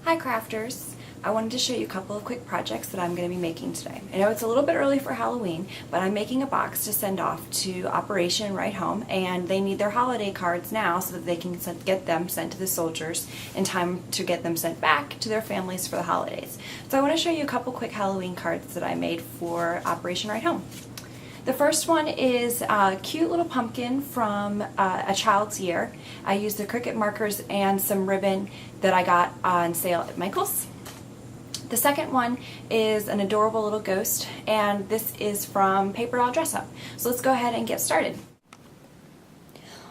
Hi crafters! I wanted to show you a couple of quick projects that I'm going to be making today. I know it's a little bit early for Halloween, but I'm making a box to send off to Operation Right Home, and they need their holiday cards now so that they can get them sent to the soldiers in time to get them sent back to their families for the holidays. So I want to show you a couple quick Halloween cards that I made for Operation Right Home. The first one is a cute little pumpkin from A Child's Year. I used the Cricut markers and some ribbon that I got on sale at Michael's. The second one is an adorable little ghost, and this is from Paper Doll Dress Up. So let's go ahead and get started.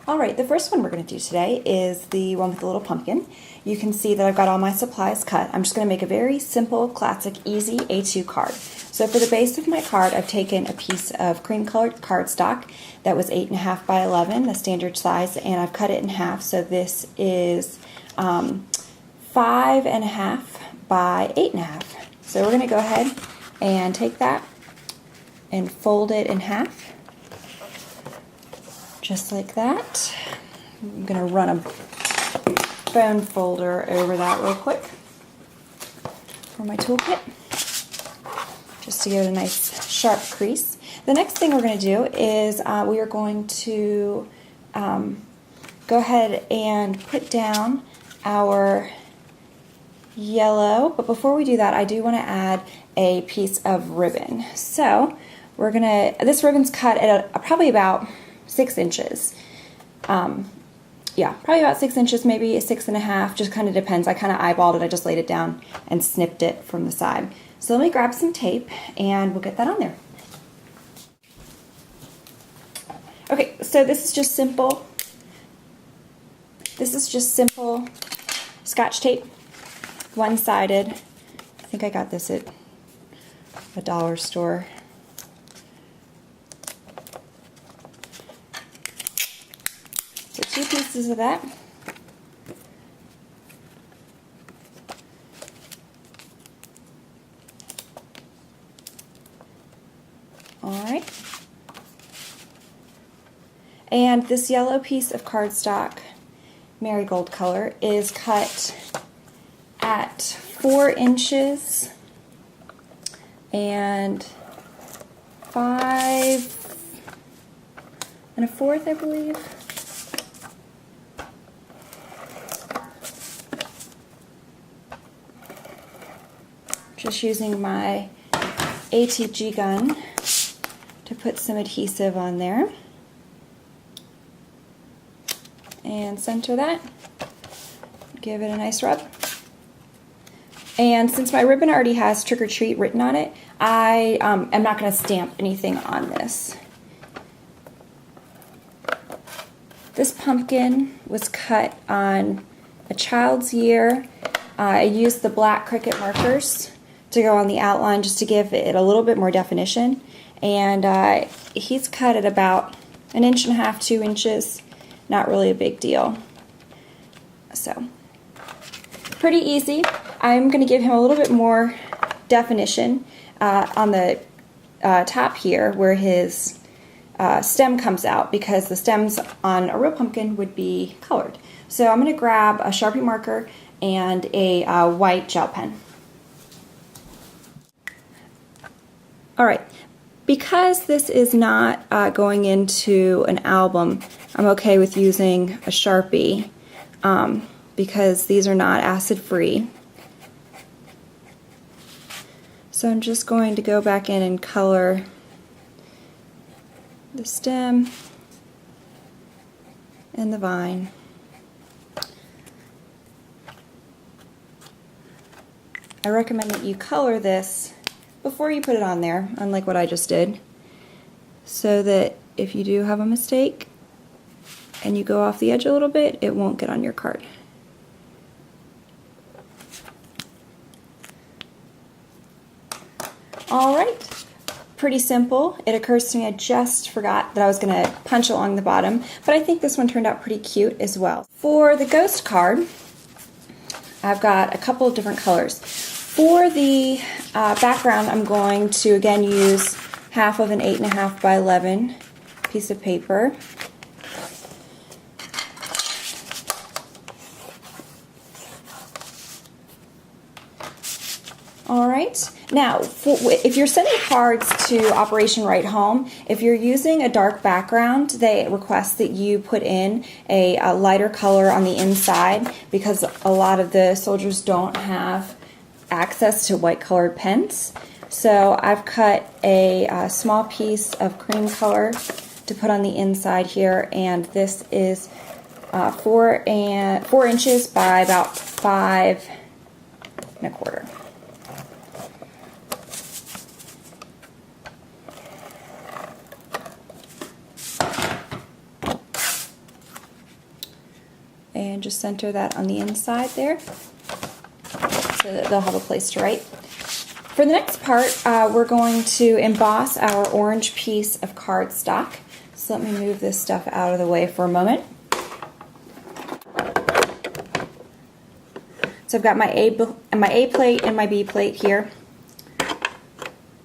Alright, the first one we're going to do today is the one with the little pumpkin. You can see that I've got all my supplies cut. I'm just going to make a very simple, classic, easy A2 card. So for the base of my card, I've taken a piece of cream colored cardstock that was 8.5 by 11, the standard size, and I've cut it in half. So this is 5.5 by 8.5. So we're going to go ahead and take that and fold it in half. Just like that. I'm going to run a bone folder over that real quick for my toolkit, just to give it a nice sharp crease. The next thing we're going to do is we are going to go ahead and put down our yellow, but before we do that, I do want to add a piece of ribbon. So we're going to, this ribbon's cut at probably about 6 inches. Yeah, probably about 6 inches, maybe 6.5, just kind of depends. I kind of eyeballed it, I just laid it down and snipped it from the side. So let me grab some tape and we'll get that on there. Okay, so this is just simple. This is just simple Scotch tape, one-sided. I think I got this at a dollar store. So 2 pieces of that. Alright. And this yellow piece of cardstock, marigold color, is cut at 4 inches and 5.25, I believe. Just using my ATG gun to put some adhesive on there. And center that. Give it a nice rub. And since my ribbon already has Trick or Treat written on it, I am not going to stamp anything on this. This pumpkin was cut on A Child's Year. I used the black Cricut markers to go on the outline just to give it a little bit more definition. And he's cut at about 1.5 inches, 2 inches. Not really a big deal. So, pretty easy. I'm going to give him a little bit more definition on the top here where his stem comes out, because the stems on a real pumpkin would be colored. So I'm going to grab a Sharpie marker and a white gel pen. Alright, because this is not going into an album, I'm okay with using a Sharpie because these are not acid-free. So I'm just going to go back in and color the stem and the vine. I recommend that you color this before you put it on there, unlike what I just did, so that if you do have a mistake and you go off the edge a little bit, it won't get on your card. Alright, pretty simple. It occurs to me I just forgot that I was going to punch along the bottom, but I think this one turned out pretty cute as well. For the ghost card, I've got a couple of different colors. For the background, I'm going to again use half of an 8.5 by 11 piece of paper. right, now if you're sending cards to Operation Right Home, if you're using a dark background, they request that you put in a lighter color on the inside because a lot of the soldiers don't have access to white colored pens. So I've cut a small piece of cream color to put on the inside here, and this is 4 inches by about 5 1/4. And just center that on the inside there so that they'll have a place to write. For the next part, we're going to emboss our orange piece of cardstock. So let me move this stuff out of the way for a moment. So I've got my A plate and my B plate here.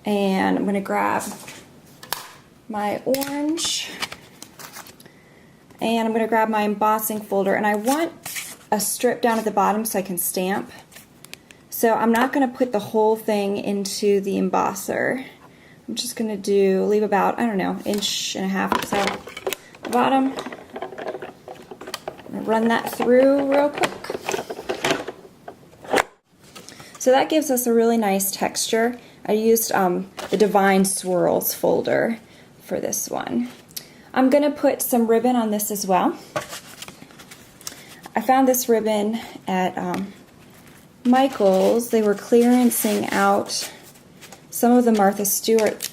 And I'm going to grab my orange. And I'm going to grab my embossing folder, and I want a strip down at the bottom so I can stamp. So I'm not going to put the whole thing into the embosser. I'm just going to leave about, I don't know, 1.5 inches or so at the bottom. I'm going to run that through real quick. So that gives us a really nice texture. I used the Divine Swirls folder for this one. I'm going to put some ribbon on this as well. I found this ribbon at Michael's. They were clearancing out some of the Martha Stewart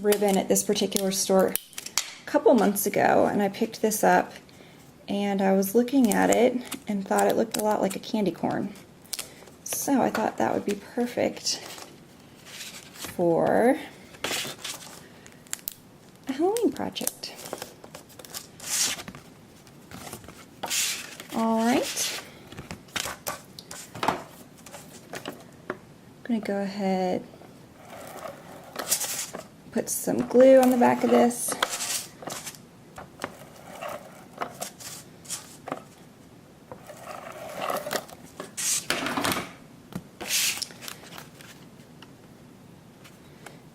ribbon at this particular store a couple months ago, and I picked this up and I was looking at it and thought it looked a lot like a candy corn. So I thought that would be perfect for a Halloween project. Alright. I'm going to go ahead, put some glue on the back of this.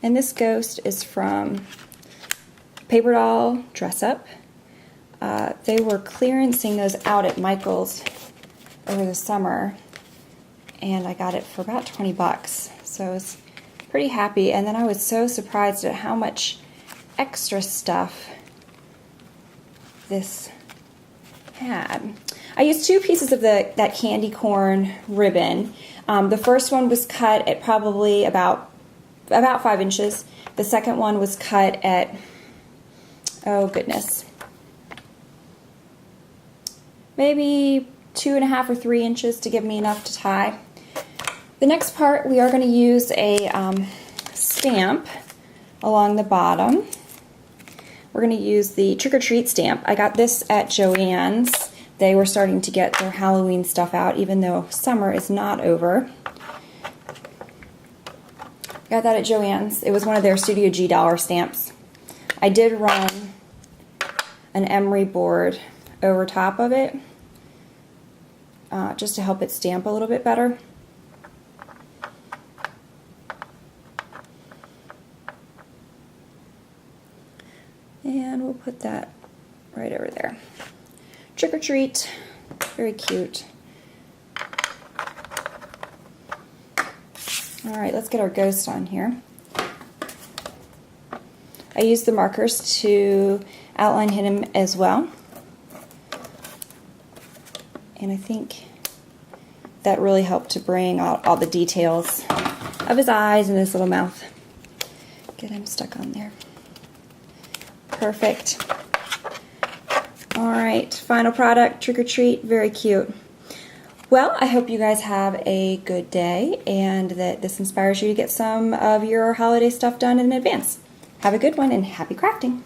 And this ghost is from Paper Doll Dress Up. They were clearancing those out at Michael's over the summer, and I got it for about 20 bucks. So I was pretty happy, and then I was so surprised at how much extra stuff this had. I used 2 pieces of that candy corn ribbon. The first one was cut at probably about 5 inches. The second one was cut at, oh goodness, maybe 2.5 or 3 inches to give me enough to tie. The next part, we are going to use a stamp along the bottom. We're going to use the Trick or Treat stamp. I got this at Joann's. They were starting to get their Halloween stuff out, even though summer is not over. Got that at Joann's. It was one of their Studio G dollar stamps. I did run an emery board over top of it just to help it stamp a little bit better. And we'll put that right over there. Trick or Treat, very cute. Alright, let's get our ghost on here. I used the markers to outline him as well. And I think that really helped to bring out all the details of his eyes and his little mouth. Get him stuck on there. Perfect. Alright, final product, Trick or Treat, very cute. Well, I hope you guys have a good day and that this inspires you to get some of your holiday stuff done in advance. Have a good one and happy crafting!